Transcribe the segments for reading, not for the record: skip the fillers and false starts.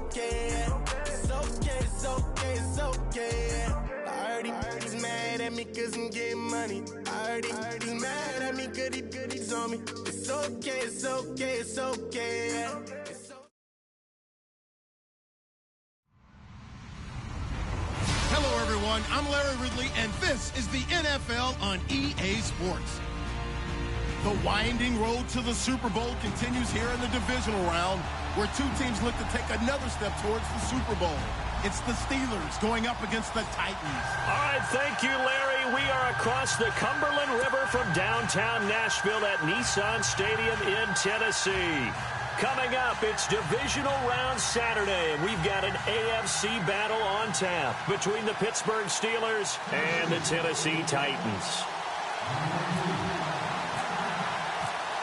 okay. It's okay, it's okay, it's okay. I heard he's mad at me cause I'm getting money. I heard he's mad at me cause he's on me. It's okay, it's okay, it's okay. Hello, everyone. I'm Larry Ridley, and this is the NFL on EA Sports. The winding road to the Super Bowl continues here in the divisional round, where two teams look to take another step towards the Super Bowl. It's the Steelers going up against the Titans. All right, thank you, Larry. We are across the Cumberland River from downtown Nashville at Nissan Stadium in Tennessee. Coming up, it's divisional round Saturday, and we've got an AFC battle on tap between the Pittsburgh Steelers and the Tennessee Titans.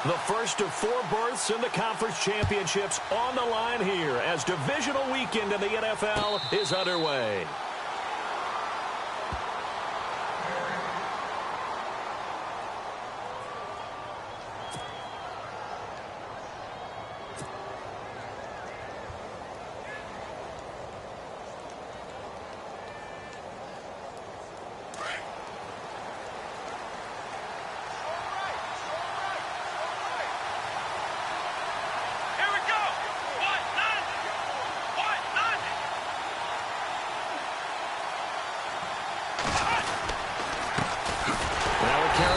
The first of 4 berths in the conference championships on the line here as divisional weekend in the NFL is underway.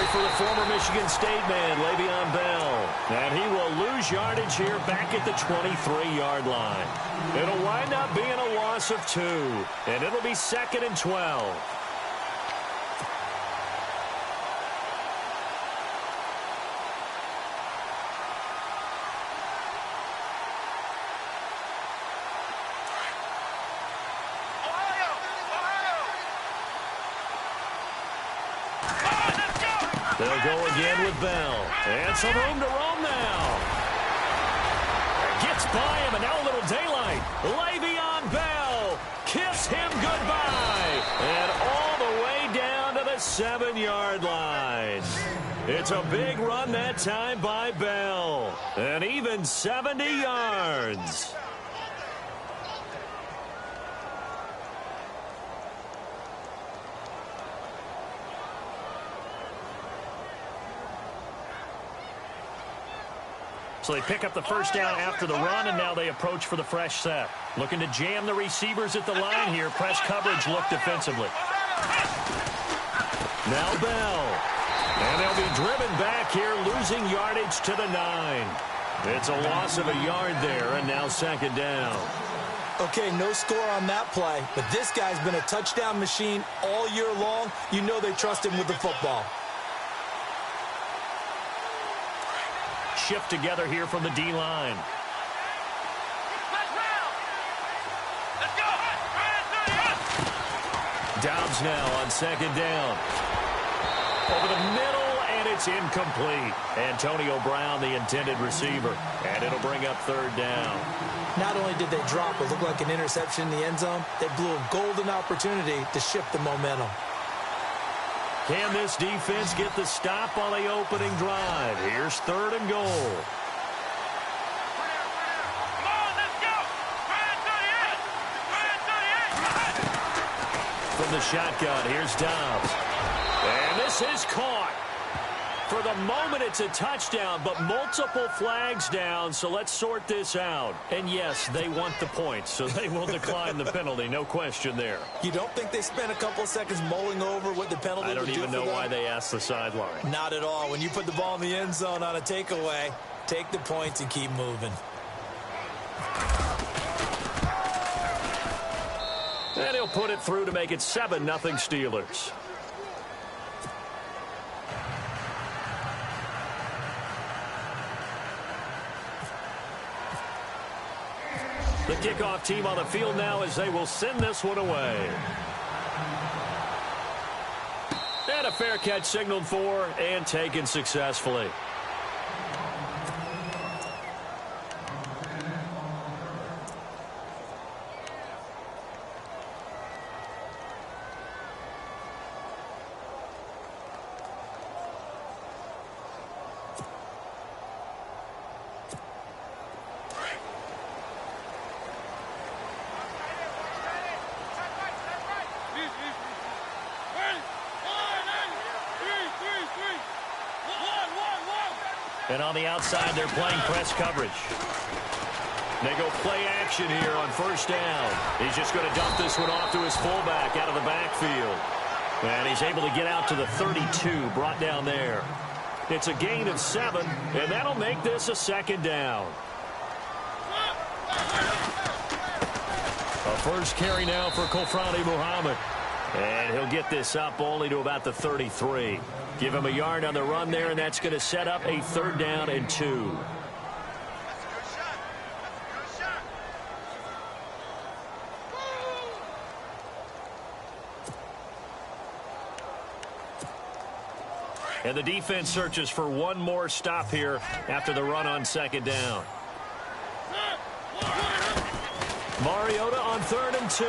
For the former Michigan State man, Le'Veon Bell. And he will lose yardage here back at the 23-yard line. It'll wind up being a loss of 2. And it'll be 2nd and 12. They'll go again with Bell. And some room to roam now. Gets by him, and now a little daylight. Le'Veon Bell. Kiss him goodbye. And all the way down to the 7-yard line. It's a big run that time by Bell. And even 70 yards. So they pick up the first down after the run, and now they approach for the fresh set. Looking to jam the receivers at the line here. Press coverage look defensively. Now Bell. And they'll be driven back here, losing yardage to the 9. It's a loss of a yard there, and now 2nd down. Okay, no score on that play, but this guy's been a touchdown machine all year long. You know they trust him with the football. Shift together here from the D-line. Dobbs now on 2nd down. Over the middle, and it's incomplete. Antonio Brown, the intended receiver. And it'll bring up 3rd down. Not only did they drop what looked like an interception in the end zone, they blew a golden opportunity to shift the momentum. Can this defense get the stop on the opening drive? Here's 3rd and goal. From the shotgun, here's Dobbs. And this is caught. For the moment, it's a touchdown, but multiple flags down, so let's sort this out. And yes, they want the points, so they will decline the penalty, no question there. You don't think they spent a couple of seconds mulling over what the penalty would do for them? I don't even know why they asked the sideline. Not at all. When you put the ball in the end zone on a takeaway, take the points and keep moving. And he'll put it through to make it 7-0 Steelers. The kickoff team on the field now as they will send this one away. And a fair catch signaled for and taken successfully. And on the outside, they're playing press coverage. They go play action here on first down. He's just going to dump this one off to his fullback out of the backfield. And he's able to get out to the 32, brought down there. It's a gain of 7, and that'll make this a second down. A first carry now for Kofrani Muhammad. And he'll get this up only to about the 33. Give him a yard on the run there, and that's going to set up a 3rd down and 2. And the defense searches for one more stop here after the run on 2nd down. Mariota on 3rd and 2.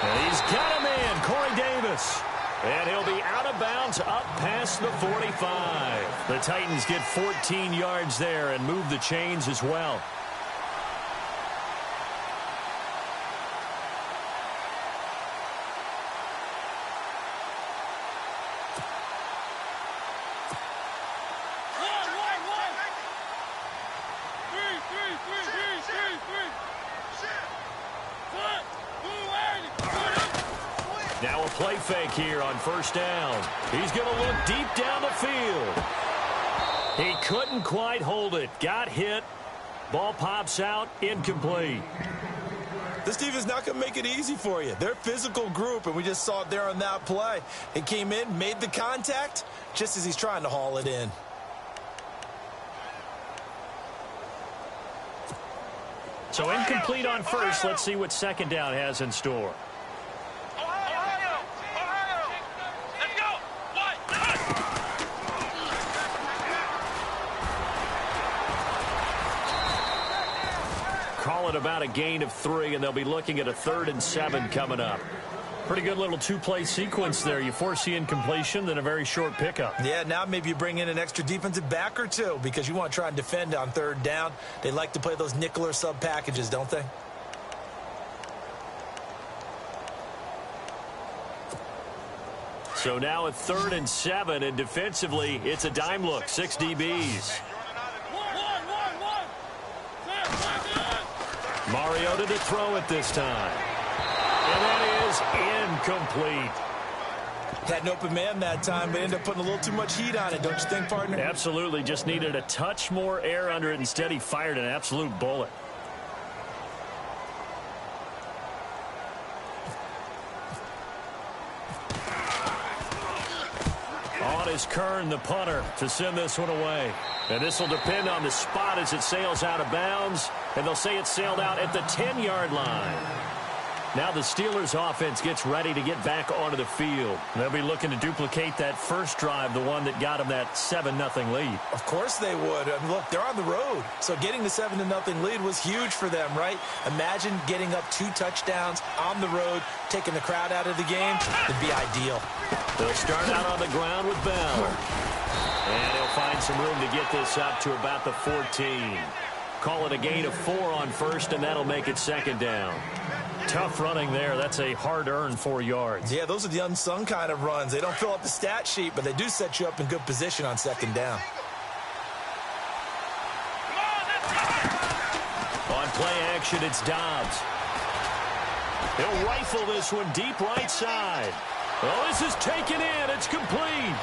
And he's got a man, Corey Davis. And he'll be out of bounds up past the 45. The Titans get 14 yards there and move the chains as well. Now a play fake here on 1st down. He's going to look deep down the field. He couldn't quite hold it. Got hit. Ball pops out. Incomplete. This team is not going to make it easy for you. They're a physical group, and we just saw it there on that play. He came in, made the contact, just as he's trying to haul it in. So incomplete on 1st. Let's see what 2nd down has in store. Call it about a gain of 3, and they'll be looking at a 3rd and 7 coming up. Pretty good little 2-play sequence there. You force the incompletion, then a very short pickup. Yeah, now maybe you bring in an extra defensive back or two because you want to try and defend on 3rd down. They like to play those nickel or sub packages, don't they? So now a 3rd and 7, and defensively, it's a dime look. 6 DBs. Mariota to throw it this time. And that is incomplete. Had an open man that time, but ended up putting a little too much heat on it, don't you think, partner? Absolutely. Just needed a touch more air under it. Instead, he fired an absolute bullet. On is Kern, the punter, to send this one away. And this will depend on the spot as it sails out of bounds. And they'll say it sailed out at the 10-yard line. Now the Steelers offense gets ready to get back onto the field. They'll be looking to duplicate that first drive, the one that got them that 7-0 lead. Of course they would. I mean, look, they're on the road. So getting the 7-0 lead was huge for them, right? Imagine getting up 2 touchdowns on the road, taking the crowd out of the game. It'd be ideal. They'll start out on the ground with Bell. And he'll find some room to get this up to about the 14. Call it a gain of 4 on 1st, and that'll make it 2nd down. Tough running there. That's a hard-earned 4 yards. Yeah, those are the unsung kind of runs. They don't fill up the stat sheet, but they do set you up in good position on 2nd down. On play action, it's Dobbs. He'll rifle this one deep right side. Well, this is taken in. It's complete.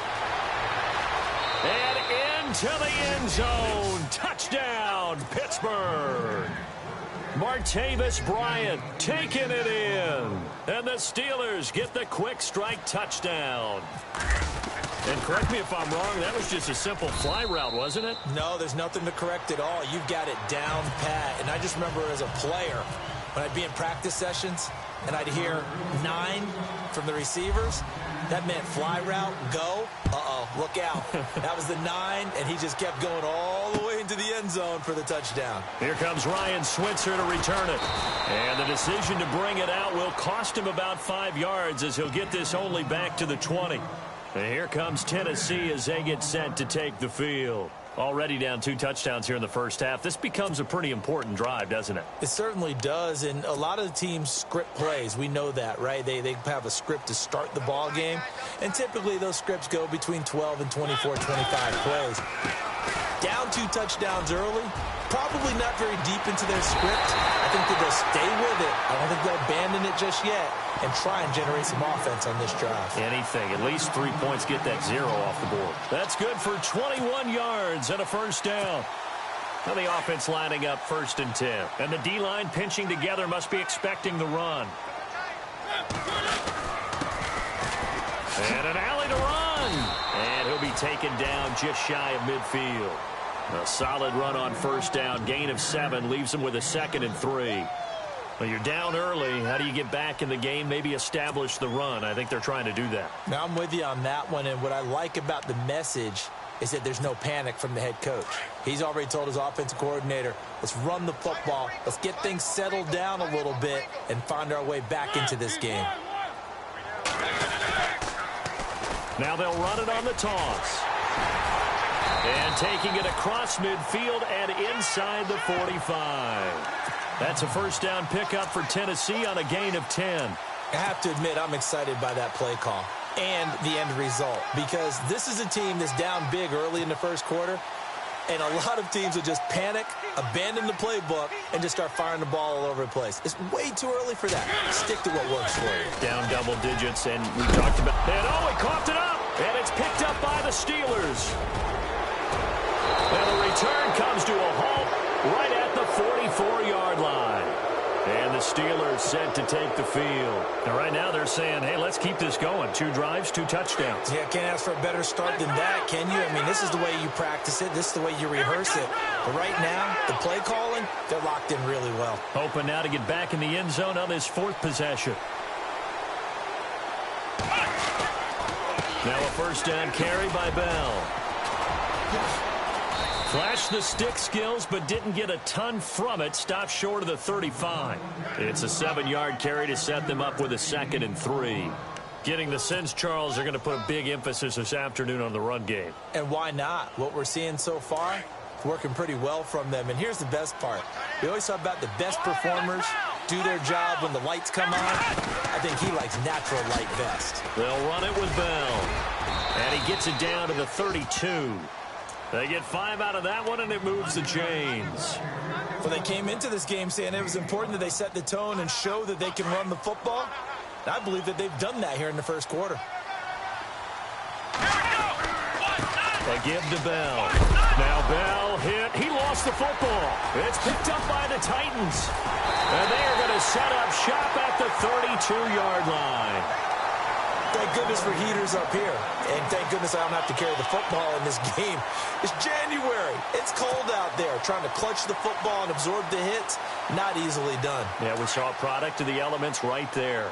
And into the end zone. Touchdown, Pittsburgh. Martavis Bryant taking it in. And the Steelers get the quick strike touchdown. And correct me if I'm wrong, that was just a simple fly route, wasn't it? No, there's nothing to correct at all. You've got it down pat. And I just remember as a player, when I'd be in practice sessions, and I'd hear 9 from the receivers, that meant fly route, go. Uh-oh, look out. That was the 9, and he just kept going all the way into the end zone for the touchdown. Here comes Ryan Switzer to return it. And the decision to bring it out will cost him about 5 yards as he'll get this only back to the 20. And here comes Tennessee as they get set to take the field. Already down 2 touchdowns here in the first half. This becomes a pretty important drive, doesn't it? It certainly does, and a lot of the teams script plays. We know that, right? They have a script to start the ball game, and typically those scripts go between 12 and 24, 25 plays. Down 2 touchdowns early, probably not very deep into their script. I think that they'll stay with it. I don't think they'll abandon it just yet and try and generate some offense on this drive. Anything. At least 3 points, get that 0 off the board. That's good for 21 yards and a first down. Now the offense lining up 1st and 10. And the D-line pinching together must be expecting the run. And an alley to run. And he'll be taken down just shy of midfield. A solid run on 1st down. Gain of 7 leaves him with a 2nd and 3. Well, you're down early. How do you get back in the game? Maybe establish the run. I think they're trying to do that. Now, I'm with you on that one. And what I like about the message is that there's no panic from the head coach. He's already told his offensive coordinator, let's run the football. Let's get things settled down a little bit and find our way back into this game. Now they'll run it on the toss. And taking it across midfield and inside the 45. That's a 1st down pickup for Tennessee on a gain of 10. I have to admit, I'm excited by that play call and the end result, because this is a team that's down big early in the 1st quarter, and a lot of teams will just panic, abandon the playbook, and just start firing the ball all over the place. It's way too early for that. Stick to what works for you. Down double digits, and we talked about... And he coughed it up, and it's picked up by the Steelers. And the return comes to a halt right at the 44-yard line. And the Steelers set to take the field. And right now they're saying, hey, let's keep this going. 2 drives, 2 touchdowns. Yeah, can't ask for a better start than that, can you? I mean, this is the way you practice it. This is the way you rehearse it. But right now, the play calling, they're locked in really well. Hoping now to get back in the end zone on his 4th possession. Now a 1st down carry by Bell. Flashed the stick skills, but didn't get a ton from it. Stopped short of the 35. It's a 7-yard carry to set them up with a 2nd and 3. Getting the sense, Charles, they're going to put a big emphasis this afternoon on the run game. And why not? What we're seeing so far, it's working pretty well from them. And here's the best part. We always talk about the best performers do their job when the lights come on. I think he likes natural light best. They'll run it with Bell. And he gets it down to the 32. They get 5 out of that one, and it moves the chains. Well, they came into this game saying it was important that they set the tone and show that they can run the football. And I believe that they've done that here in the 1st quarter. They give to Bell. Now Bell hit. He lost the football. It's picked up by the Titans. And they are going to set up shop at the 32-yard line. Thank goodness for heaters up here. And thank goodness I don't have to carry the football in this game. It's January. It's cold out there. Trying to clutch the football and absorb the hits, not easily done. Yeah, we saw a product of the elements right there.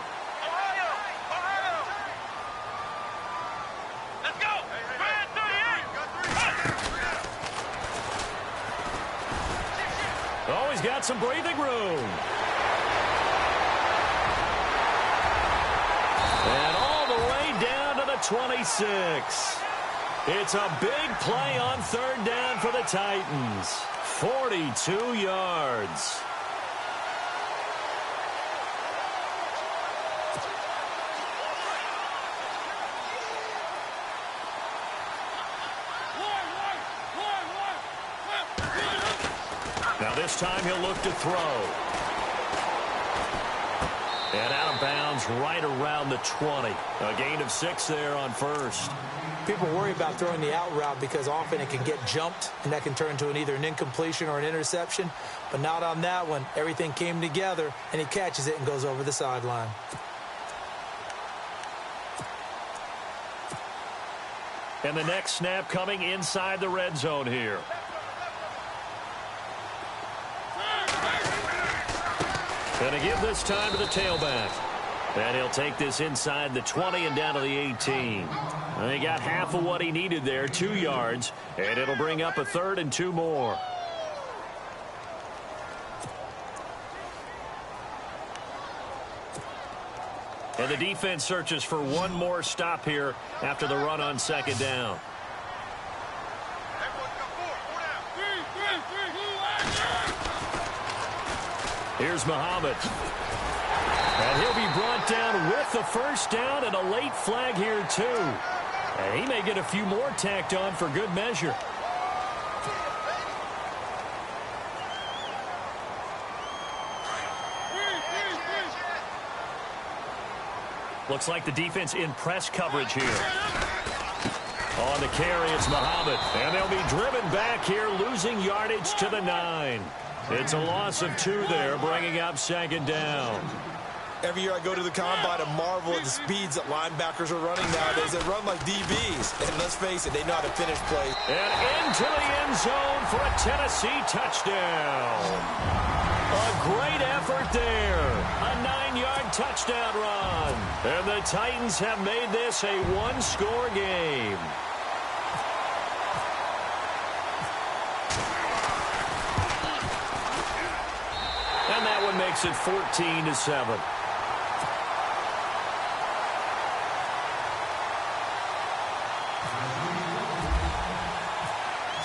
Let's go. Oh, he's got some breathing room. And all the way down to the 26. It's a big play on 3rd down for the Titans. 42 yards. Now this time he'll look to throw. And out of bounds right around the 20. A gain of 6 there on 1st. People worry about throwing the out route because often it can get jumped, and that can turn into either an incompletion or an interception. But not on that one. Everything came together, and he catches it and goes over the sideline. And the next snap coming inside the red zone here. Going to give this time to the tailback. And he'll take this inside the 20 and down to the 18. And he got half of what he needed there, 2 yards. And it'll bring up a 3rd and 2 more. And the defense searches for one more stop here after the run on 2nd down. Here's Muhammad. And he'll be brought down with the 1st down and a late flag here, too. And he may get a few more tacked on for good measure. Looks like the defense in press coverage here. On the carry, it's Muhammad. And they'll be driven back here, losing yardage to the 9. It's a loss of 2 there, bringing up 2nd down. Every year I go to the combine and marvel at the speeds that linebackers are running nowadays. They run like DBs. And let's face it, they know how to finish plays. And into the end zone for a Tennessee touchdown. A great effort there. A 9-yard touchdown run. And the Titans have made this a 1-score game. And that one makes it 14-7.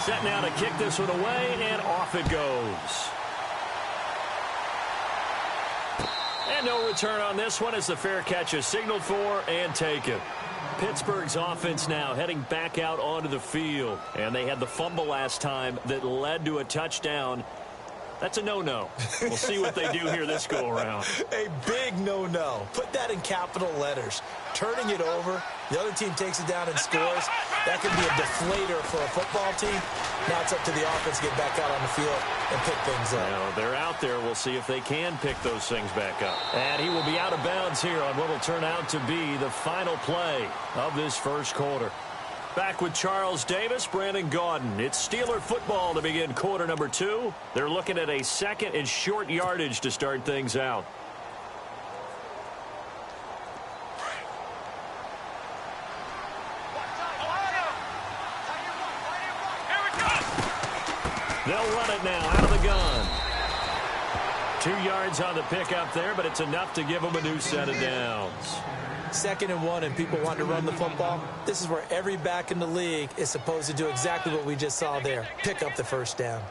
Set now to kick this one away, and off it goes. And no return on this one as the fair catch is signaled for and taken. Pittsburgh's offense now heading back out onto the field. And they had the fumble last time that led to a touchdown. That's a no-no. We'll see what they do here this go-around. A big no-no. Put that in capital letters. Turning it over, the other team takes it down and scores. That could be a deflator for a football team. Now it's up to the offense to get back out on the field and pick things up. Now, they're out there. We'll see if they can pick those things back up. And he will be out of bounds here on what will turn out to be the final play of this first quarter. Back with Charles Davis, Brandon Gaudin. It's Steeler football to begin quarter number 2. They're looking at a 2nd and short yardage to start things out. They'll run it now out of the gun. 2 yards on the pickup there, but it's enough to give them a new set of downs. 2nd and 1 and people want to run the football. This is where every back in the league is supposed to do exactly what we just saw there. Pick up the first down.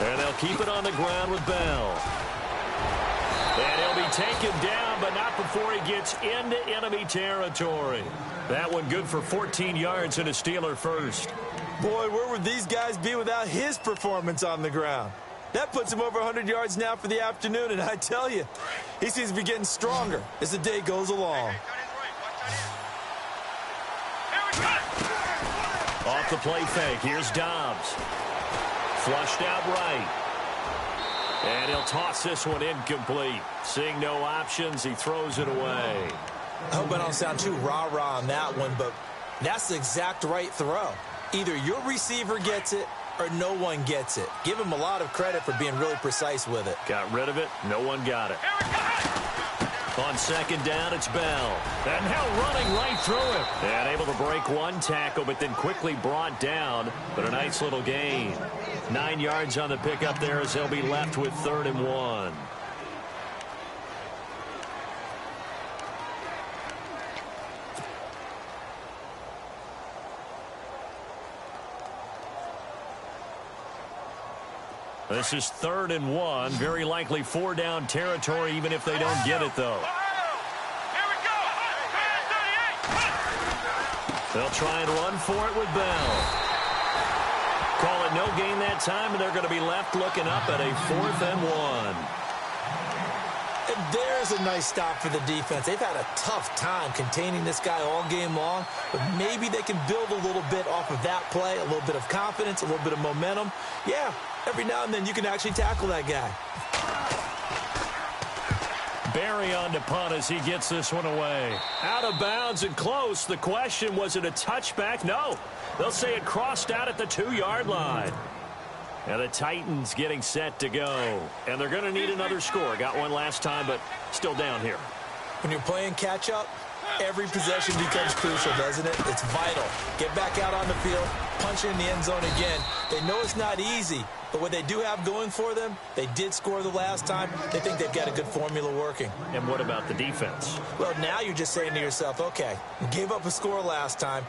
And they'll keep it on the ground with Bell. And he'll be taken down, but not before he gets into enemy territory. That one good for 14 yards and a Steeler first. Boy, where would these guys be without his performance on the ground? That puts him over 100 yards now for the afternoon, and I tell you, he seems to be getting stronger as the day goes along. Off the play fake, here's Dobbs. Flushed out right. And he'll toss this one incomplete. Seeing no options, he throws it away. I hope I don't sound too rah-rah on that one, but that's the exact right throw. Either your receiver gets it or no one gets it. Give him a lot of credit for being really precise with it. Got rid of it. No one got it. On 2nd down, it's Bell. And now running right through it. And able to break one tackle, but then quickly brought down. But a nice little gain. 9 yards on the pickup there as they'll be left with 3rd and 1. This is 3rd and 1. Very likely 4-down territory, even if they don't get it, though. They'll try and run for it with Bell. Call it no gain that time, and they're going to be left looking up at a 4th and 1. And there's a nice stop for the defense. They've had a tough time containing this guy all game long, but maybe they can build a little bit off of that play, a little bit of confidence, a little bit of momentum. Yeah, every now and then you can actually tackle that guy. Barry on to punt as he gets this one away. Out of bounds and close. The question, was it a touchback? No. They'll say it crossed out at the 2-yard line. And the Titans getting set to go. And they're going to need another score. Got one last time, but still down here. When you're playing catch-up, every possession becomes crucial, doesn't it? It's vital. Get back out on the field, punch it in the end zone again. They know it's not easy, but what they do have going for them, they did score the last time. They think they've got a good formula working. And what about the defense? Well, now you're just saying to yourself, okay, we gave up a score last time.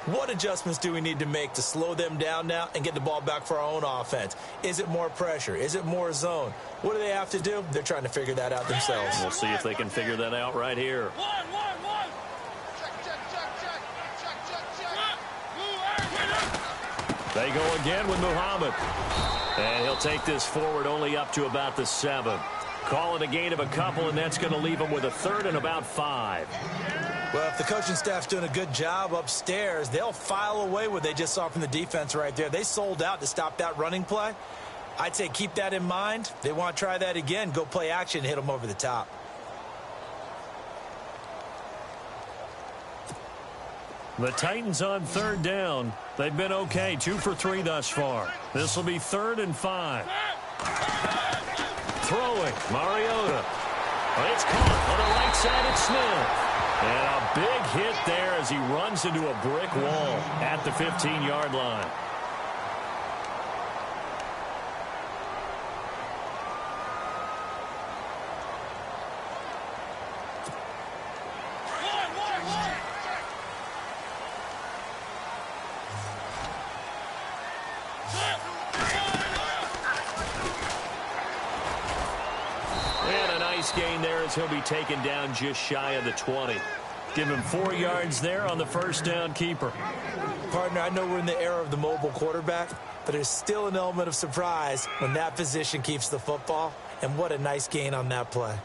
What adjustments do we need to make to slow them down now and get the ball back for our own offense? Is it more pressure? Is it more zone? What do they have to do? They're trying to figure that out themselves. We'll see if they can figure that out right here. They go again with Muhammad. And he'll take this forward only up to about the 7. Call it a gain of a couple, and that's going to leave him with a 3rd and about 5. Well, if the coaching staff's doing a good job upstairs, they'll file away what they just saw from the defense right there. They sold out to stop that running play. I'd say keep that in mind. They want to try that again. Go play action and hit them over the top. The Titans on 3rd down. They've been okay, 2 for 3 thus far. This will be 3rd and 5. Throwing, Mariota. It's caught on the right side at Smith. And a big hit there as he runs into a brick wall at the 15-yard line. Gain there as he'll be taken down just shy of the 20. Give him 4 yards there on the first down keeper. Partner, I know we're in the era of the mobile quarterback, but there's still an element of surprise when that position keeps the football, and what a nice gain on that play.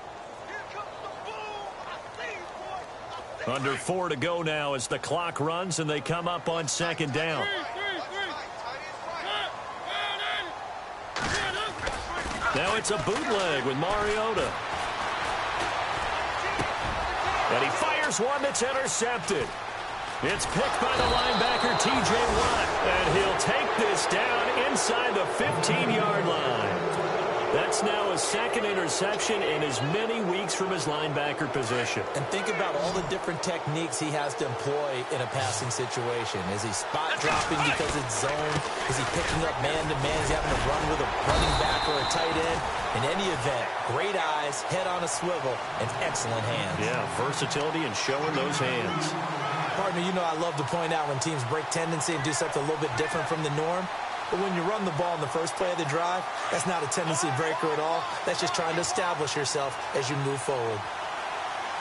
Under 4 to go now as the clock runs and they come up on 2nd down. Now it's a bootleg with Mariota. And he fires one that's intercepted. It's picked by the linebacker, T.J. Watt. And he'll take this down inside the 15-yard line. That's now his 2nd interception in as many weeks from his linebacker position. And think about all the different techniques he has to employ in a passing situation. Is he spot dropping because it's zone? Is he picking up man-to-man? Is he having to run with a running back or a tight end? In any event, great eyes, head on a swivel, and excellent hands. Yeah, versatility and showing those hands. Partner, you know I love to point out when teams break tendency and do something a little bit different from the norm. But when you run the ball in the first play of the drive, that's not a tendency breaker at all. That's just trying to establish yourself as you move forward.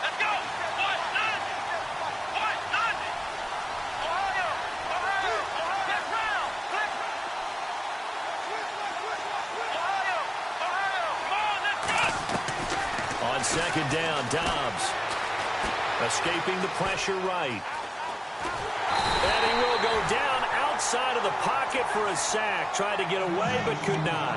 Let's go! On 2nd down, Dobbs escaping the pressure right. And he will go down outside of the pocket for a sack. Tried to get away, but could not.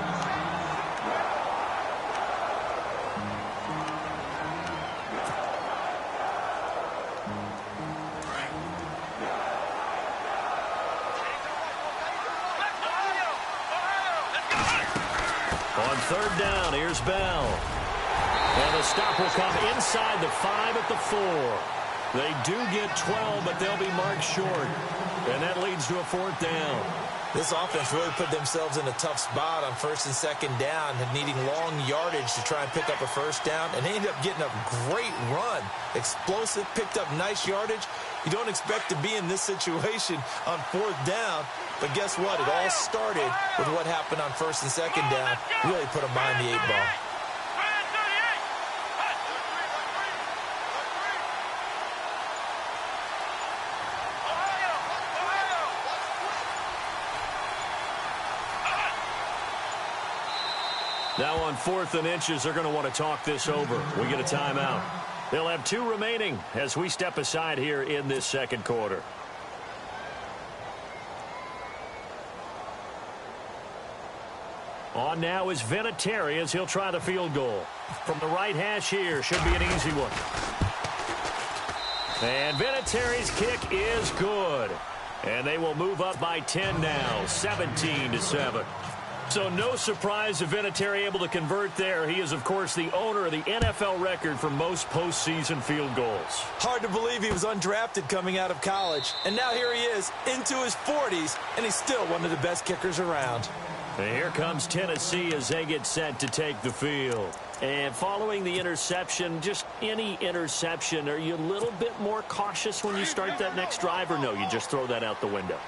On 3rd down, here's Bell. And the stop will come inside the 5 at the 4. They do get 12, but they'll be marked short. And that leads to a 4th down. This offense really put themselves in a tough spot on 1st and 2nd down, and needing long yardage to try and pick up a 1st down. And they ended up getting a great run. Explosive, picked up nice yardage. You don't expect to be in this situation on 4th down. But guess what? It all started with what happened on 1st and 2nd down. Really put them behind the 8 ball. Now on 4th and inches, they're going to want to talk this over. We get a timeout. They'll have 2 remaining as we step aside here in this 2nd quarter. On now is Vinatieri as he'll try the field goal. From the right hash here, should be an easy one. And Vinatieri's kick is good. And they will move up by 10 now, 17-7. So no surprise if Vinatieri able to convert there. He is, of course, the owner of the NFL record for most postseason field goals. Hard to believe he was undrafted coming out of college. And now here he is into his 40s, and he's still one of the best kickers around. And here comes Tennessee as they get set to take the field. And following the interception, just any interception, are you a little bit more cautious when you start that next drive, or no, you just throw that out the window?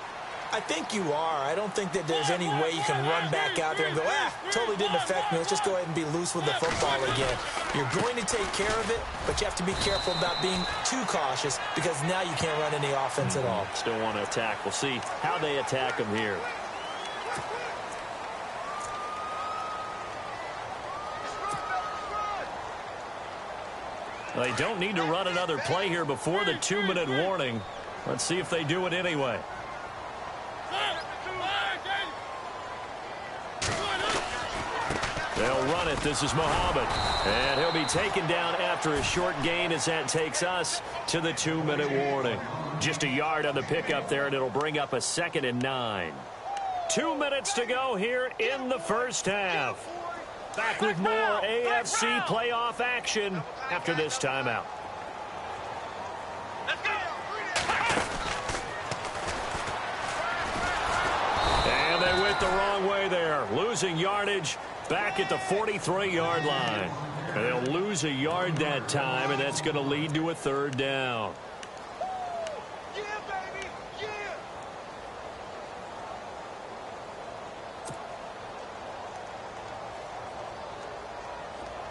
I think you are. I don't think that there's any way you can run back out there and go, totally didn't affect me. Let's just go ahead and be loose with the football again. You're going to take care of it, but you have to be careful about being too cautious because now you can't run any offense at all. Still want to attack. We'll see how they attack them here. They don't need to run another play here before the 2-minute warning. Let's see if they do it anyway. They'll run it. This is Muhammad. And he'll be taken down after a short gain as that takes us to the 2-minute warning. Just a yard on the pickup there, and it'll bring up a 2nd and 9. 2 minutes to go here in the first half. Back with more AFC playoff action after this timeout. And they went the wrong way there, losing yardage back at the 43-yard line. And they'll lose a yard that time, and that's going to lead to a 3rd down.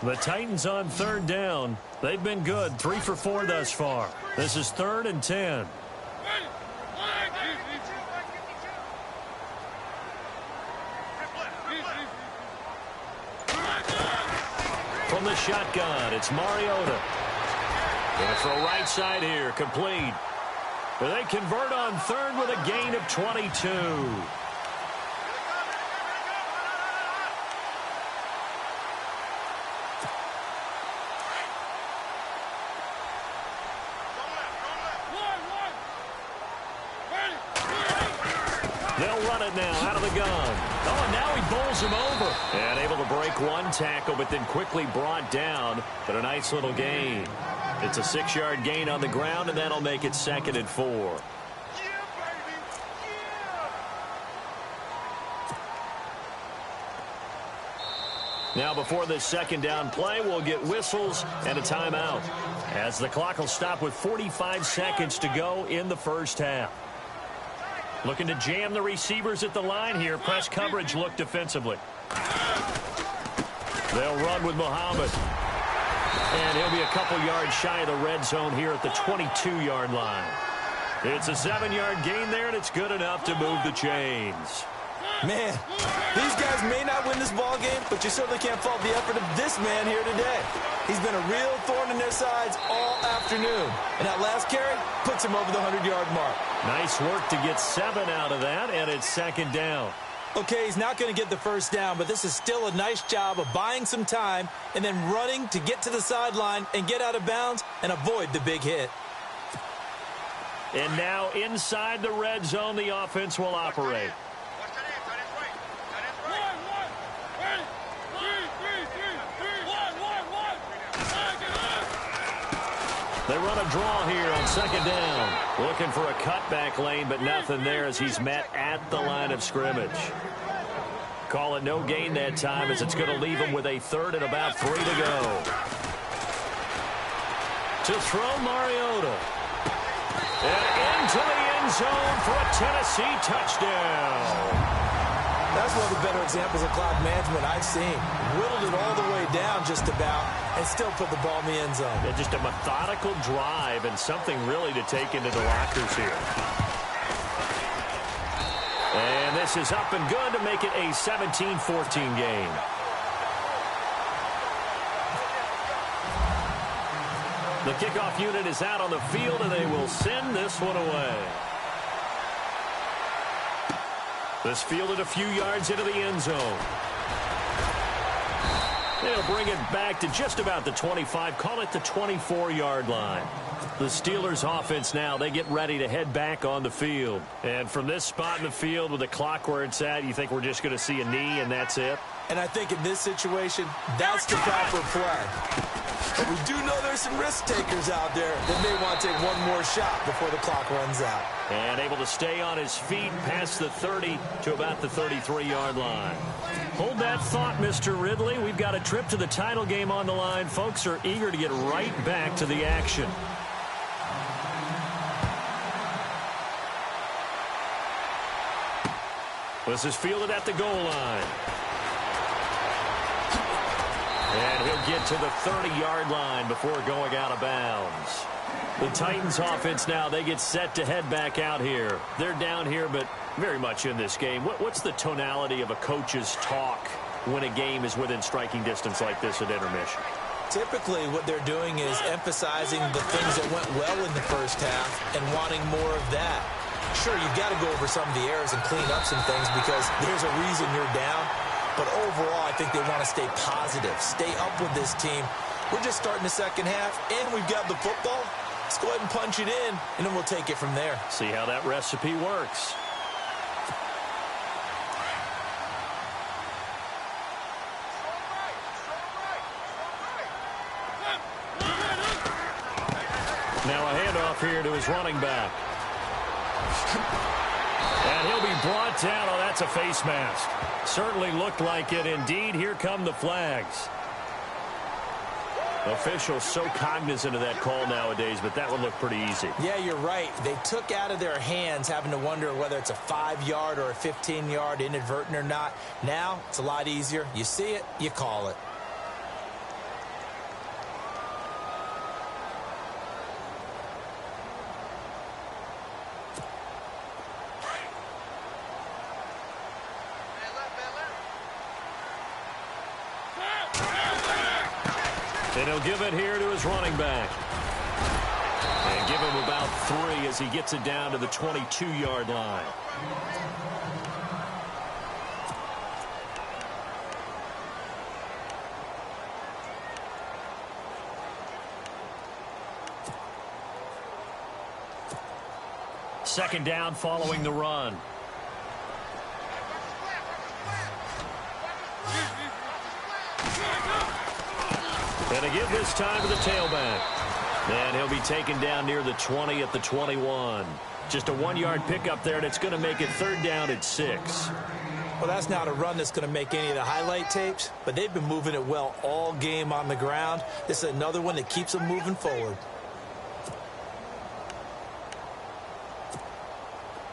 The Titans on 3rd down. They've been good, 3 for 4 thus far. This is 3rd and 10. From the shotgun, it's Mariota. Going to throw right side here, complete. They convert on 3rd with a gain of 22. They'll run it now out of the gun. Oh, and now he bowls him over. And able to break one tackle, but then quickly brought down. But a nice little gain. It's a 6-yard gain on the ground, and that'll make it 2nd and 4. Now before this 2nd down play, we'll get whistles and a timeout, as the clock will stop with 45 seconds to go in the first half. Looking to jam the receivers at the line here. Press coverage look defensively. They'll run with Muhammad. And he'll be a couple yards shy of the red zone here at the 22-yard line. It's a 7-yard gain there, and it's good enough to move the chains. Man, these guys may not win this ball game, but you certainly can't fault the effort of this man here today. He's been a real thorn in their sides all afternoon. And that last carry puts him over the 100-yard mark. Nice work to get 7 out of that, and it's 2nd down. Okay, he's not going to get the first down, but this is still a nice job of buying some time and then running to get to the sideline and get out of bounds and avoid the big hit. And now inside the red zone, the offense will operate. They run a draw here on 2nd down. Looking for a cutback lane, but nothing there as he's met at the line of scrimmage. Call it no gain that time, as it's going to leave him with a 3rd and about 3 to go. To throw Mariota. And into the end zone for a Tennessee touchdown. That's one of the better examples of clock management I've seen. Whittled it all the way down just about and still put the ball in the end zone. Yeah, just a methodical drive and something really to take into the lockers here. And this is up and good to make it a 17-14 game. The kickoff unit is out on the field, and they will send this one away. This fielded a few yards into the end zone. They'll bring it back to just about the 25, call it the 24-yard line. The Steelers offense now, they get ready to head back on the field. And from this spot in the field with the clock where it's at, you think we're just going to see a knee and that's it? And I think in this situation, that's the proper play. But we do know there's some risk takers out there that may want to take one more shot before the clock runs out. And able to stay on his feet past the 30 to about the 33-yard line. Hold that thought, Mr. Ridley. We've got a trip to the title game on the line. Folks are eager to get right back to the action. This is fielded at the goal line. And he'll get to the 30-yard line before going out of bounds. The Titans offense now, they get set to head back out here. They're down here, but very much in this game. What's the tonality of a coach's talk when a game is within striking distance like this at intermission? Typically, what they're doing is emphasizing the things that went well in the first half and wanting more of that. Sure, you've got to go over some of the errors and clean up some things because there's a reason you're down. But overall, I think they want to stay positive, stay up with this team. We're just starting the second half, and we've got the football. Let's go ahead and punch it in, and then we'll take it from there. See how that recipe works. Now a handoff here to his running back. And he'll be brought down. Oh, that's a face mask. Certainly looked like it. Indeed, here come the flags. Officials so cognizant of that call nowadays, but that would look pretty easy. Yeah, you're right. They took out of their hands having to wonder whether it's a 5-yard or a 15-yard inadvertent or not. Now, it's a lot easier. You see it, you call it. And he'll give it here to his running back. And give him about 3 as he gets it down to the 22-yard line. Second down following the run. And a give this time to the tailback. And he'll be taken down near the 20 at the 21. Just a 1-yard pickup there, and it's going to make it third down at 6. Well, that's not a run that's going to make any of the highlight tapes, but they've been moving it well all game on the ground. This is another one that keeps them moving forward.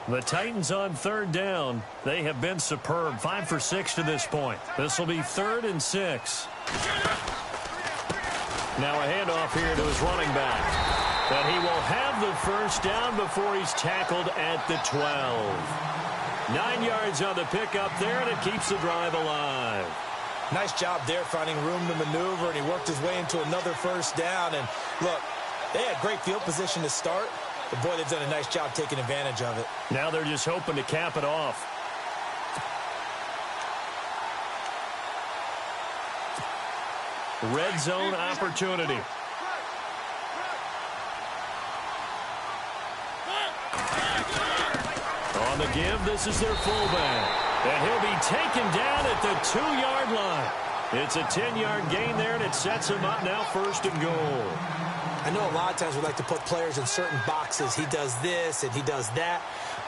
The Titans on third down. They have been superb. 5 for 6 to this point. This will be 3rd and 6. Now a handoff here to his running back. But he will have the first down before he's tackled at the 12. 9 yards on the pickup there, and it keeps the drive alive. Nice job there finding room to maneuver, and he worked his way into another first down. And look, they had great field position to start, but boy, they've done a nice job taking advantage of it. Now they're just hoping to cap it off. Red zone opportunity. On the give, this is their fullback. And he'll be taken down at the 2-yard line. It's a 10-yard gain there, and it sets him up now 1st and goal. I know a lot of times we like to put players in certain boxes. He does this and he does that.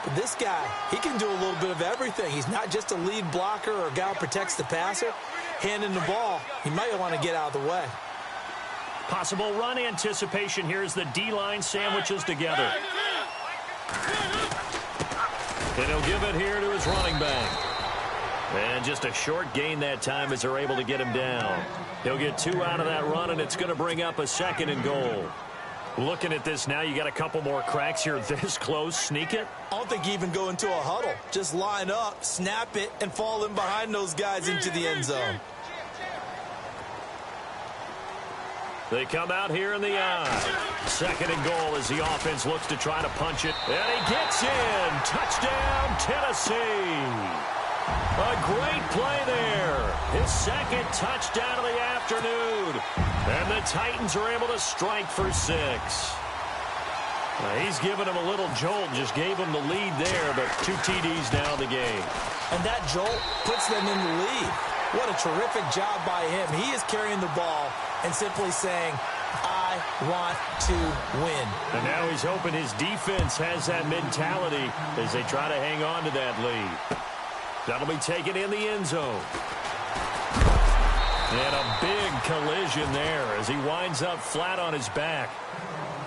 But this guy, he can do a little bit of everything. He's not just a lead blocker or a guy who protects the passer. Handing the ball, he might want to get out of the way. Possible run anticipation here as the D-line sandwiches together. And he'll give it here to his running back. And just a short gain that time as they're able to get him down. He'll get 2 out of that run, and it's going to bring up a 2nd and goal. Looking at this now, you got a couple more cracks here this close. Sneak it? I don't think you even go into a huddle. Just line up, snap it, and fall in behind those guys into the end zone. They come out here in the eye. 2nd and goal as the offense looks to try to punch it. And he gets in. Touchdown, Tennessee. A great play there. His 2nd touchdown of the afternoon. And the Titans are able to strike for 6. He's given him a little jolt. Just gave him the lead there, but 2 TDs now in the game. And that jolt puts them in the lead. What a terrific job by him. He is carrying the ball and simply saying, I want to win. And now he's hoping his defense has that mentality as they try to hang on to that lead. That'll be taken in the end zone. And a big collision there as he winds up flat on his back.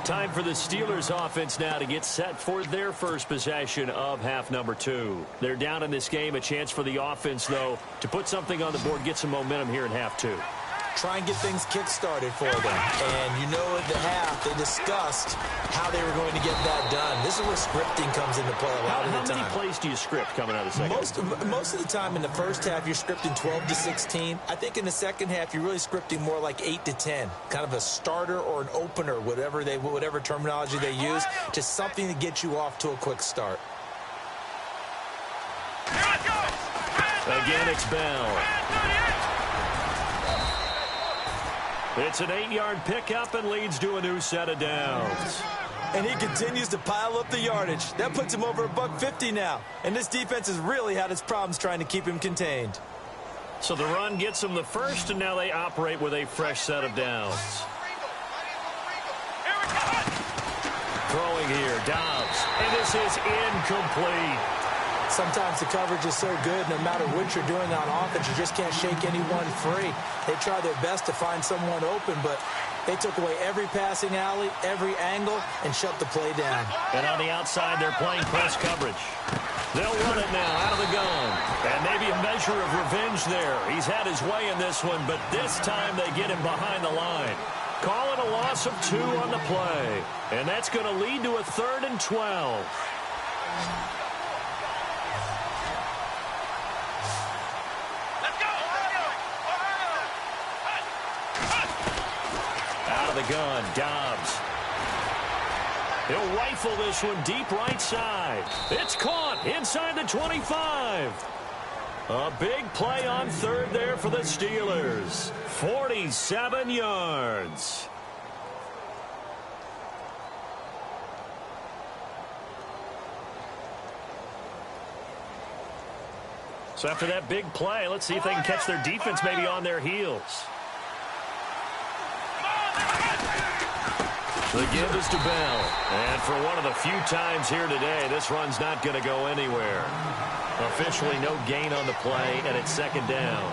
Time for the Steelers offense now to get set for their first possession of half number 2. They're down in this game. A chance for the offense, though, to put something on the board, get some momentum here in half 2. try and get things kick-started for them. And you know at the half, they discussed how they were going to get that done. This is where scripting comes into play a lot of the time. How many plays do you script coming out of the second? Most of the time in the first half, you're scripting 12 to 16. I think in the second half, you're really scripting more like 8 to 10. Kind of a starter or an opener, whatever terminology they use. Just something to get you off to a quick start. Again, it's Bell. It's an 8-yard pickup and leads to a new set of downs. And he continues to pile up the yardage. That puts him over $150 now. And this defense has really had its problems trying to keep him contained. So the run gets him the first, and now they operate with a fresh set of downs. Throwing here, Dobbs. And this is incomplete. Sometimes the coverage is so good, no matter what you're doing on offense, you just can't shake anyone free. They try their best to find someone open, but they took away every passing alley, every angle, and shut the play down. And on the outside, they're playing press coverage. They'll run it now out of the gun. And maybe a measure of revenge there. He's had his way in this one, but this time they get him behind the line. Call it a loss of 2 on the play. And that's going to lead to a 3rd and 12. The gun, Dobbs. He'll rifle this one deep right side. It's caught inside the 25. A big play on 3rd there for the Steelers. 47 yards. So after that big play, let's see if they can catch their defense maybe on their heels. The give is to Bell. And for one of the few times here today, this run's not going to go anywhere. Officially no gain on the play, and it's 2nd down.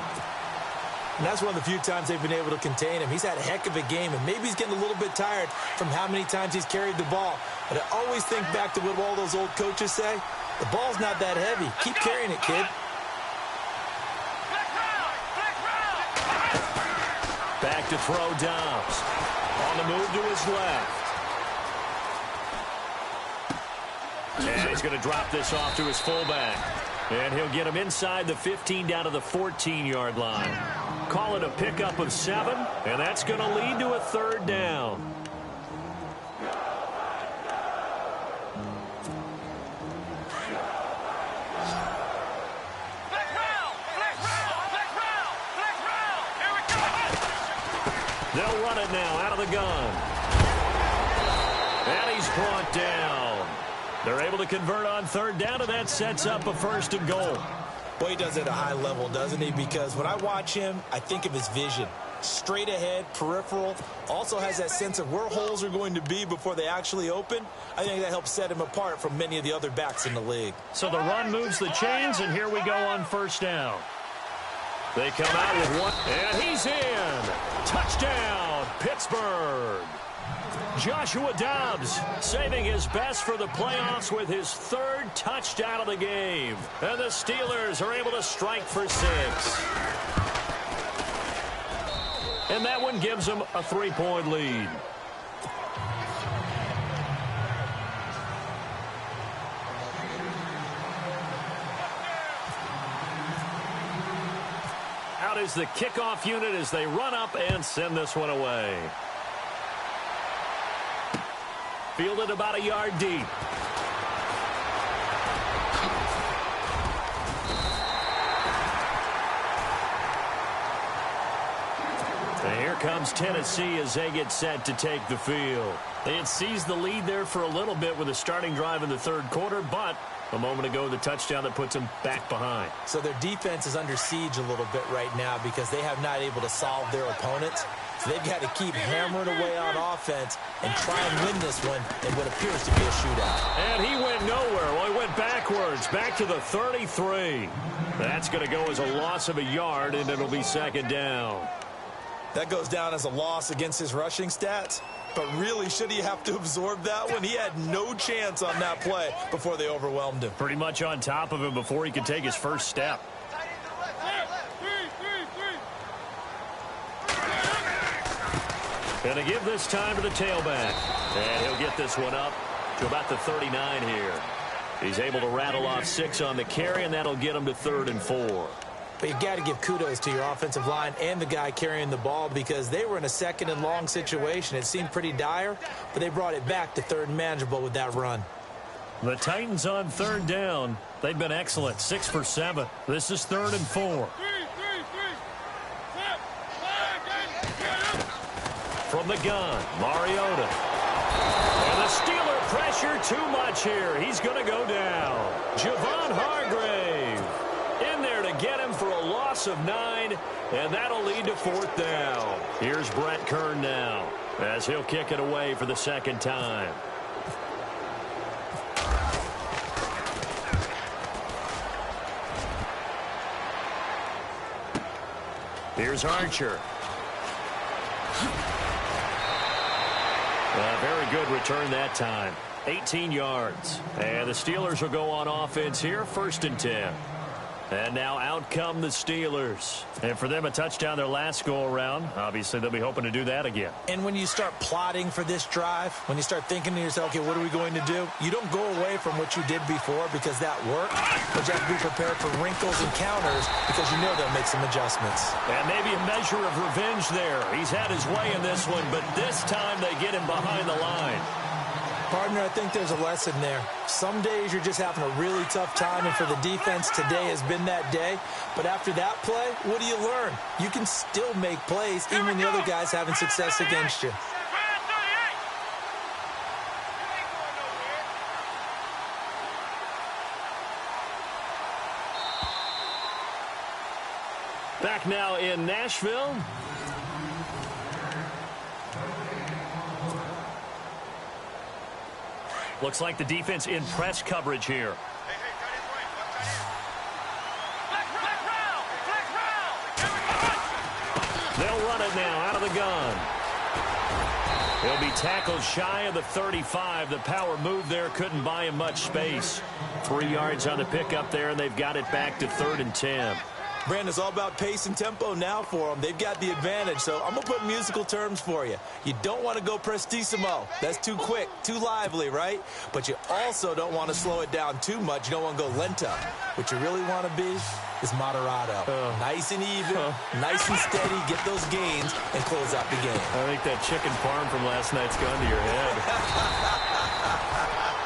And that's one of the few times they've been able to contain him. He's had a heck of a game, and maybe he's getting a little bit tired from how many times he's carried the ball. But I always think back to what all those old coaches say. The ball's not that heavy. Keep carrying it, kid. Back to throw, Dobbs. On the move to his left. And he's going to drop this off to his fullback. And he'll get him inside the 15 down to the 14-yard line. Call it a pickup of 7, and that's going to lead to a 3rd down. They'll run it now out of the gun. And he's brought down. They're able to convert on 3rd down, and that sets up a 1st and goal. Well, he does it at a high level, doesn't he? Because when I watch him, I think of his vision. Straight ahead, peripheral. Also has that sense of where holes are going to be before they actually open. I think that helps set him apart from many of the other backs in the league. So the run moves the chains, and here we go on 1st down. They come out with one, and he's in. Touchdown, Pittsburgh. Joshua Dobbs saving his best for the playoffs with his 3rd touchdown of the game. And the Steelers are able to strike for 6. And that one gives them a 3-point lead. Out is the kickoff unit as they run up and send this one away. Fielded about a yard deep. And here comes Tennessee as they get set to take the field. They had seized the lead there for a little bit with a starting drive in the 3rd quarter, but a moment ago, the touchdown that puts them back behind. So their defense is under siege a little bit right now because they have not able to solve their opponents. So they've got to keep hammering away on offense and try and win this one in what appears to be a shootout. And he went nowhere. Well, he went backwards, back to the 33. That's going to go as a loss of a yard, and it'll be 2nd down. That goes down as a loss against his rushing stats. But really, should he have to absorb that one? He had no chance on that play before they overwhelmed him. Pretty much on top of him before he could take his first step. And they give this time to the tailback. And he'll get this one up to about the 39 here. He's able to rattle off 6 on the carry, and that'll get him to 3rd and 4. But you got to give kudos to your offensive line and the guy carrying the ball because they were in a 2nd and long situation. It seemed pretty dire, but they brought it back to 3rd and manageable with that run. The Titans on 3rd down. They've been excellent, 6 for 7. This is 3rd and 4. From the gun, Mariota. And the Steeler pressure too much here. He's going to go down. Javon Hargrave in there to get him for a loss of 9, and that'll lead to 4th down. Here's Brett Kern now as he'll kick it away for the 2nd time. Here's Archer. A very good return that time. 18 yards. And the Steelers will go on offense here, 1st and 10. And now out come the Steelers. And for them, a touchdown their last go-around. Obviously, they'll be hoping to do that again. And when you start plotting for this drive, when you start thinking to yourself, okay, what are we going to do? You don't go away from what you did before because that worked. But you have to be prepared for wrinkles and counters because you know they'll make some adjustments. And maybe a measure of revenge there. He's had his way in this one, but this time they get him behind the line. Partner, I think there's a lesson there. Some days you're just having a really tough time, and for the defense, today has been that day. But after that play, what do you learn? You can still make plays even when the other guy's having success against you. Back now in Nashville. Looks like the defense in press coverage here. They'll run it now out of the gun. He'll be tackled shy of the 35. The power move there couldn't buy him much space. 3 yards on the pickup there, and they've got it back to 3rd and 10. Brandon, it's all about pace and tempo now for them. They've got the advantage, so I'm going to put musical terms for you. You don't want to go prestissimo. That's too quick, too lively, right? But you also don't want to slow it down too much. You don't want to go lento. What you really want to be is moderato. Nice and even, nice and steady, get those gains, and close out the game. I think that chicken parm from last night's gone to your head.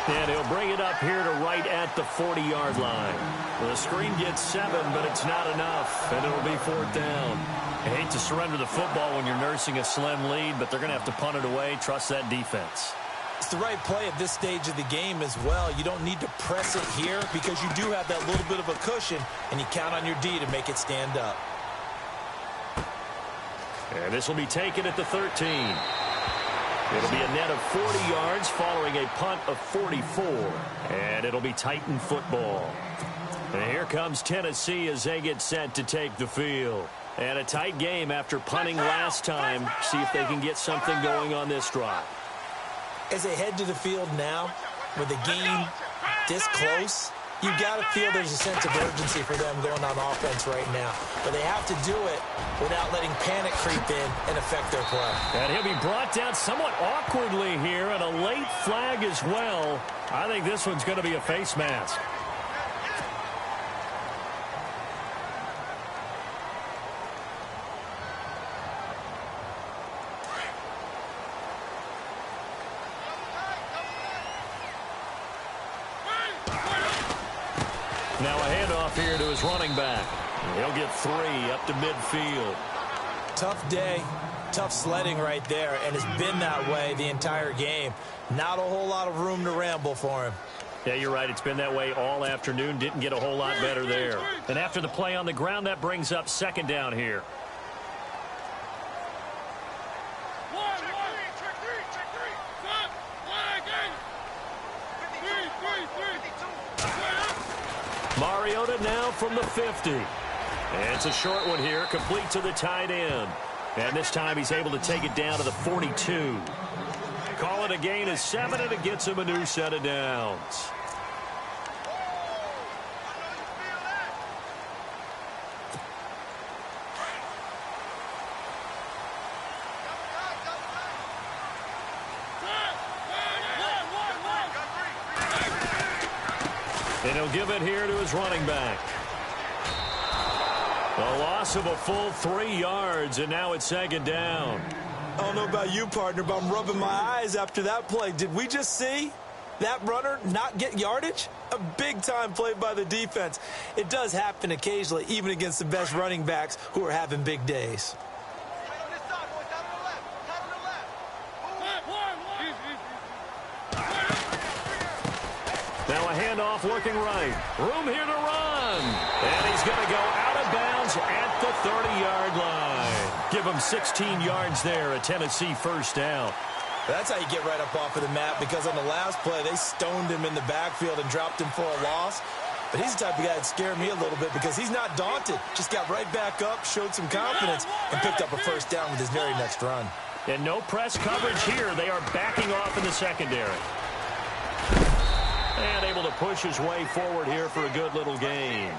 And he'll bring it up here to right at the 40-yard line. The screen gets 7, but it's not enough, and it'll be 4th down. I hate to surrender the football when you're nursing a slim lead, but they're going to have to punt it away. Trust that defense. It's the right play at this stage of the game as well. You don't need to press it here because you do have that little bit of a cushion, and you count on your D to make it stand up. And this will be taken at the 13. It'll be a net of 40 yards following a punt of 44. And it'll be Titan football. And here comes Tennessee as they get set to take the field. And a tight game after punting last time. See if they can get something going on this drive. As they head to the field now, with the game this close, you've got to feel there's a sense of urgency for them going on offense right now. But they have to do it without letting panic creep in and affect their play. And he'll be brought down somewhat awkwardly here, and a late flag as well. I think this one's going to be a face mask. Now a handoff here to his running back. He'll get 3 up to midfield. Tough day, tough sledding right there, and it's been that way the entire game. Not a whole lot of room to ramble for him. Yeah, you're right. It's been that way all afternoon. Didn't get a whole lot better there. And after the play on the ground, that brings up 2nd down here. Mariota now from the 50. And it's a short one here, complete to the tight end. And this time he's able to take it down to the 42. Call it a gain of 7, and it gets him a new set of downs. And he'll give it here to his running back. A loss of a full 3 yards, and now it's second down. I don't know about you, partner, but I'm rubbing my eyes after that play. Did we just see that runner not get yardage? A big-time play by the defense. It does happen occasionally, even against the best running backs who are having big days. Now a handoff looking right. Room here to run. And he's going to go out of bounds at the 30-yard line. Give him 16 yards there, a Tennessee first down. That's how you get right up off of the mat, because on the last play, they stoned him in the backfield and dropped him for a loss. But he's the type of guy that scared me a little bit because he's not daunted. Just got right back up, showed some confidence, and picked up a first down with his very next run. And no press coverage here. They are backing off in the secondary. And able to push his way forward here for a good little gain.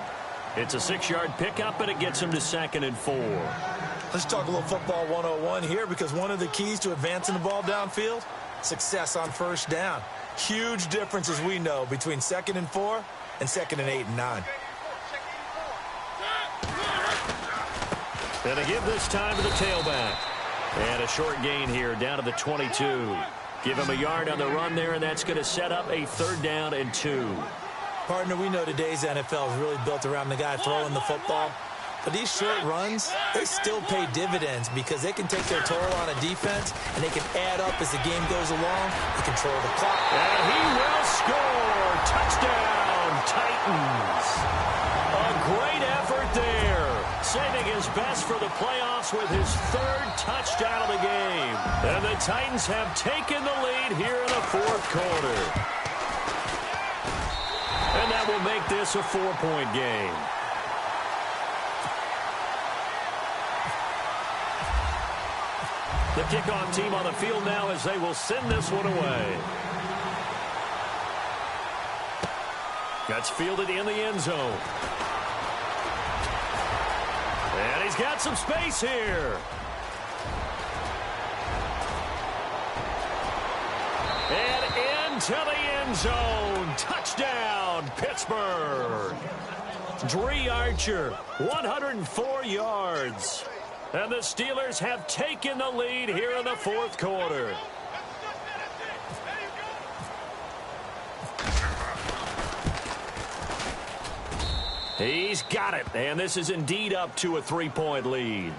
It's a 6-yard pickup, and it gets him to 2nd and 4. Let's talk a little football 101 here, because one of the keys to advancing the ball downfield, success on first down. Huge difference, as we know, between 2nd and 4 and 2nd and 8 and 9. And a give this time to the tailback. And a short gain here down to the 22. Give him a yard on the run there, and that's going to set up a 3rd down and 2. Partner, we know today's NFL is really built around the guy throwing the football. But these short runs, they still pay dividends because they can take their toll on a defense, and they can add up as the game goes along. They control the clock. And he will score. Touchdown, Titans. A great effort there. Saving his best for the playoffs with his 3rd touchdown of the game. And the Titans have taken the lead here in the 4th quarter. And that will make this a 4-point game. The kickoff team on the field now as they will send this one away. That's fielded in the end zone. And he's got some space here. And into the end zone. Touchdown, Pittsburgh. Dree Archer, 104 yards. And the Steelers have taken the lead here in the 4th quarter. He's got it, and this is indeed up to a 3-point lead.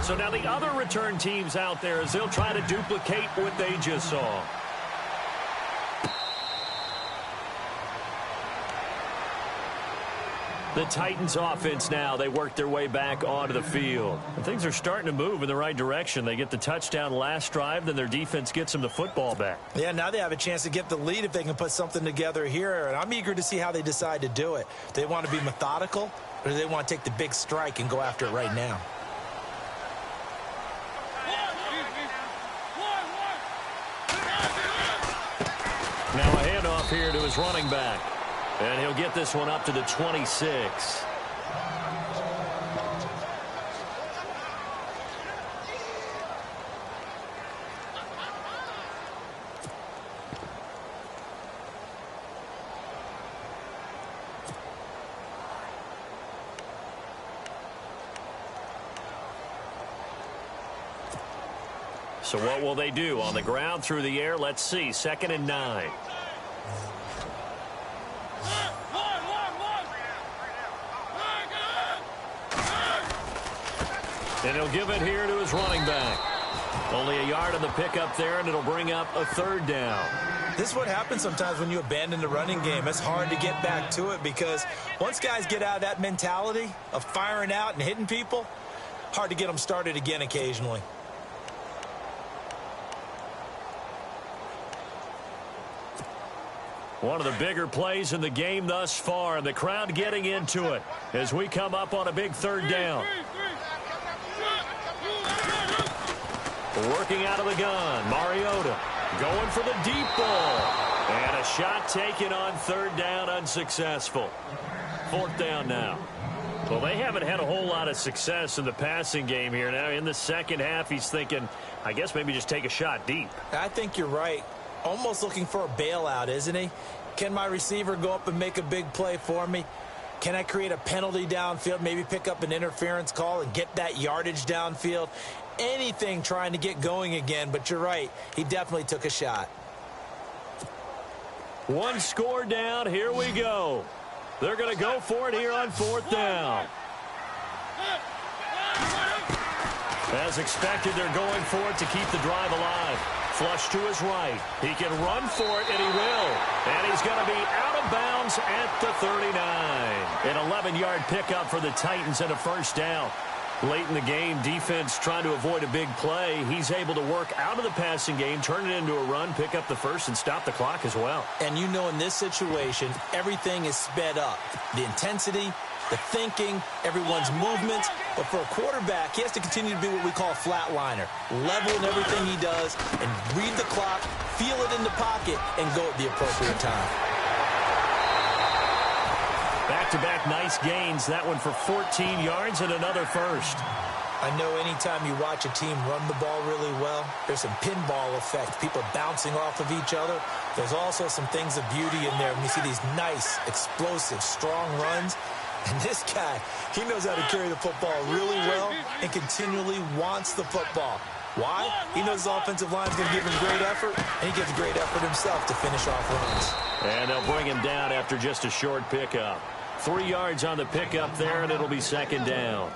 So now the other return teams out there as they'll try to duplicate what they just saw. The Titans offense now, they work their way back onto the field. And things are starting to move in the right direction. They get the touchdown last drive, then their defense gets them the football back. Yeah, now they have a chance to get the lead if they can put something together here. And I'm eager to see how they decide to do it. Do they want to be methodical, or do they want to take the big strike and go after it right now? Now a handoff here to his running back. And he'll get this one up to the 26. So what will they do? On the ground, through the air, let's see. 2nd and 9. And he'll give it here to his running back. Only a yard on the pickup there, and it'll bring up a 3rd down. This is what happens sometimes when you abandon the running game. It's hard to get back to it because once guys get out of that mentality of firing out and hitting people, hard to get them started again occasionally. One of the bigger plays in the game thus far, and the crowd getting into it as we come up on a big 3rd down. Working out of the gun, Mariota going for the deep ball. And a shot taken on 3rd down, unsuccessful. 4th down now. Well, they haven't had a whole lot of success in the passing game here. Now in the second half, he's thinking, I guess maybe just take a shot deep. I think you're right. Almost looking for a bailout, isn't he? Can my receiver go up and make a big play for me? Can I create a penalty downfield, maybe pick up an interference call and get that yardage downfield? Anything trying to get going again, but you're right. He definitely took a shot. One score down. Here we go. They're going to go for it here on 4th down. As expected, they're going for it to keep the drive alive. Flush to his right. He can run for it, and he will. And he's going to be out of bounds at the 39. An 11-yard pickup for the Titans and a first down. Late in the game, defense trying to avoid a big play. He's able to work out of the passing game, turn it into a run, pick up the first, and stop the clock as well. And you know in this situation, everything is sped up. The intensity, the thinking, everyone's movements. But for a quarterback, he has to continue to be what we call a flatliner. Level in everything he does and read the clock, feel it in the pocket, and go at the appropriate time. Back-to-back nice gains. That one for 14 yards and another first. I know anytime you watch a team run the ball really well, there's some pinball effect, people bouncing off of each other. There's also some things of beauty in there when you see these nice, explosive, strong runs. And this guy, he knows how to carry the football really well and continually wants the football. Why? He knows his offensive line is going to give him great effort, and he gives great effort himself to finish off runs. And they'll bring him down after just a short pickup. 3 yards on the pickup there, and it'll be second down.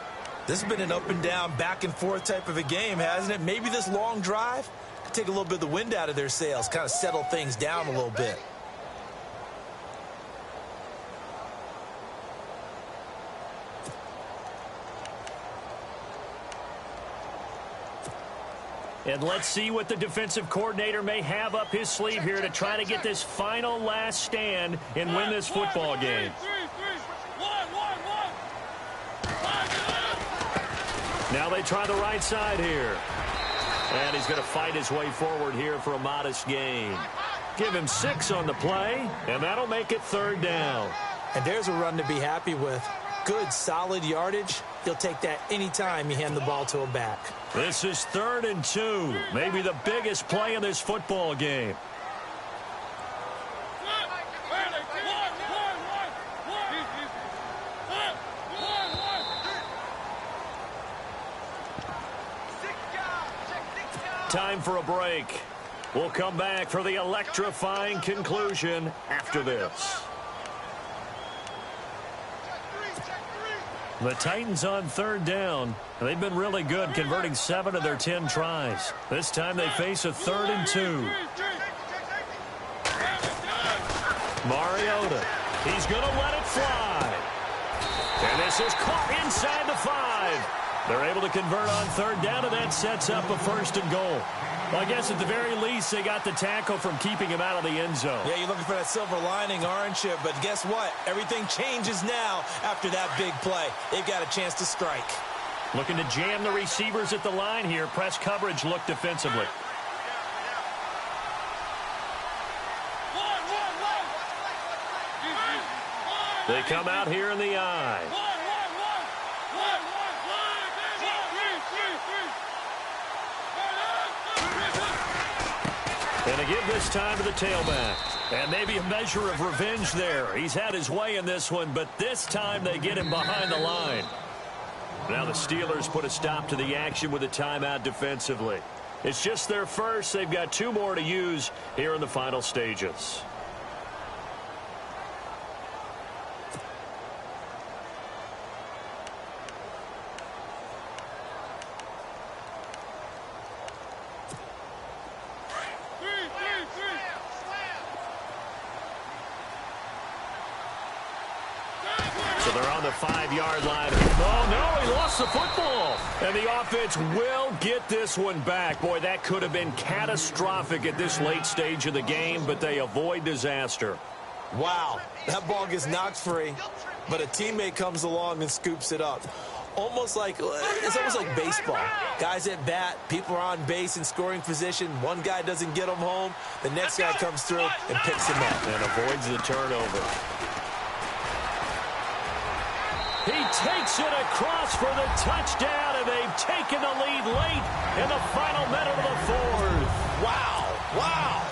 This has been an up-and-down, back-and-forth type of a game, hasn't it? Maybe this long drive could take a little bit of the wind out of their sails, kind of settle things down a little bit. And let's see what the defensive coordinator may have up his sleeve here to try to get this final last stand and win this football game. Now they try the right side here. And he's going to fight his way forward here for a modest gain. Give him 6 on the play, and that'll make it 3rd down. And there's a run to be happy with. Good, solid yardage. He'll take that anytime you hand the ball to him back. This is 3rd and 2. Maybe the biggest play in this football game. Time for a break. We'll come back for the electrifying conclusion after this. The Titans on 3rd down. They've been really good, converting 7 of their 10 tries. This time they face a 3rd and 2. Mariota. He's going to let it fly. And this is caught inside the 5. They're able to convert on 3rd down, and that sets up a 1st and goal. Well, I guess at the very least, they got the tackle from keeping him out of the end zone. Yeah, you're looking for that silver lining, aren't you? But guess what? Everything changes now after that big play. They've got a chance to strike. Looking to jam the receivers at the line here. Press coverage look defensively. They come out here in the eye. And to give this time to the tailback. And maybe a measure of revenge there. He's had his way in this one, but this time they get him behind the line. Now the Steelers put a stop to the action with a timeout defensively. It's just their first. They've got 2 more to use here in the final stages. So they're on the 5-yard line. Oh, no, he lost the football. And the offense will get this one back. Boy, that could have been catastrophic at this late stage of the game, but they avoid disaster. Wow, that ball gets knocked free, but a teammate comes along and scoops it up. It's almost like baseball. Guys at bat, people are on base in scoring position. One guy doesn't get them home. The next guy comes through and picks him up. And avoids the turnover. He takes it across for the touchdown, and they've taken the lead late in the final minute of the fourth. Wow. Wow.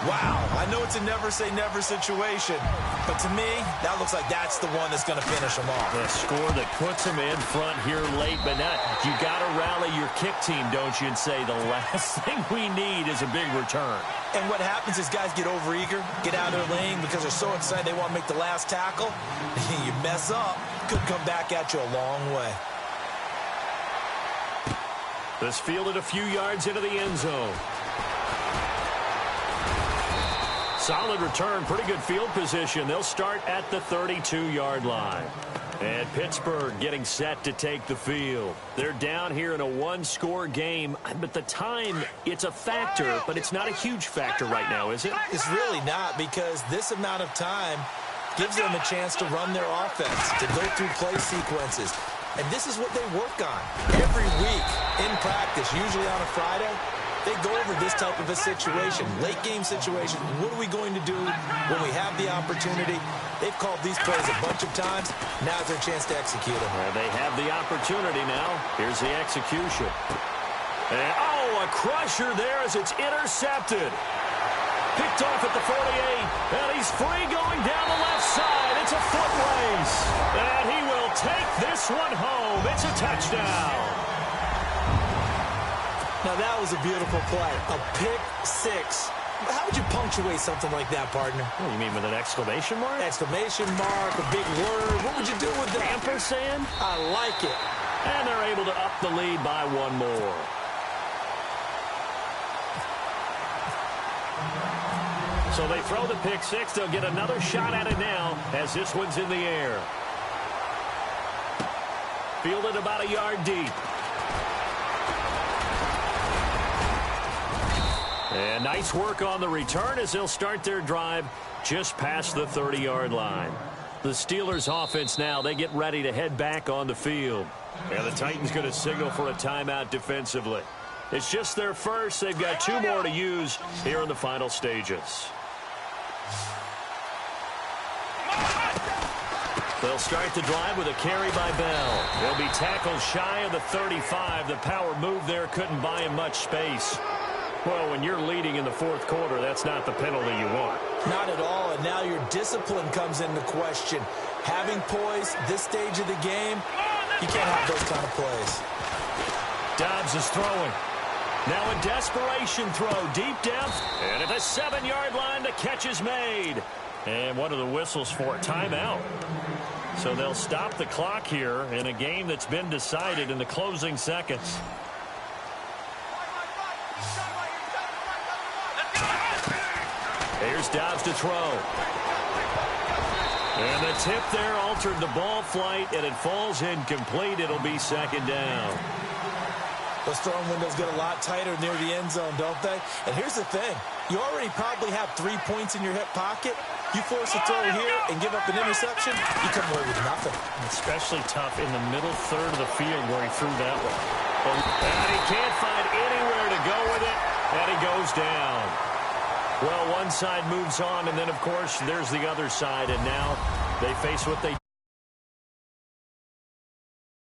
Wow. I know it's a never-say-never situation, but to me, that looks like that's the one that's going to finish them off. The score that puts them in front here late, but not. You got to rally your kick team, don't you, and say the last thing we need is a big return. And what happens is guys get overeager, get out of their lane because they're so excited they want to make the last tackle. You mess up, could come back at you a long way. This fielded a few yards into the end zone. Solid return, pretty good field position. They'll start at the 32-yard line. And Pittsburgh getting set to take the field. They're down here in a one-score game, but the time, it's a factor, but it's not a huge factor right now, is it? It's really not, because this amount of time gives them a chance to run their offense, to go through play sequences. And this is what they work on every week in practice, usually on a Friday. They go over this type of a situation, late-game situation. What are we going to do when we have the opportunity? They've called these plays a bunch of times. Now's their chance to execute them. Well, they have the opportunity now. Here's the execution. And, oh, a crusher there as it's intercepted. Picked off at the 48, and he's free going down the left side. It's a foot race, and he will take this one home. It's a touchdown. Now, that was a beautiful play. A pick six. How would you punctuate something like that, partner? Oh, you mean with an exclamation mark? Exclamation mark, a big word. What would you do with that? Ampersand? I like it. And they're able to up the lead by one more. So they throw the pick six. They'll get another shot at it now as this one's in the air. Fielded about a yard deep. And nice work on the return as they'll start their drive just past the 30-yard line. The Steelers offense now, they get ready to head back on the field. And the Titans going to signal for a timeout defensively. It's just their first. They've got two more to use here in the final stages. They'll start the drive with a carry by Bell. They'll be tackled shy of the 35. The power move there couldn't buy him much space. Well, when you're leading in the fourth quarter, that's not the penalty you want. Not at all, and now your discipline comes into question. Having poise this stage of the game, you can't have those kind of plays. Dobbs is throwing. Now a desperation throw deep down. And at the 7-yard line, the catch is made. And one of the whistles for a timeout. So they'll stop the clock here in a game that's been decided in the closing seconds. Here's Dobbs to throw. And the tip there altered the ball flight, and it falls incomplete. It'll be second down. Those throwing windows get a lot tighter near the end zone, don't they? And here's the thing. You already probably have 3 points in your hip pocket. You force a throw here and give up an interception, you come away with nothing. Especially tough in the middle third of the field where he threw that one. And he can't find anywhere to go with it, and he goes down. Well, one side moves on, and then, of course, there's the other side, and now they face what they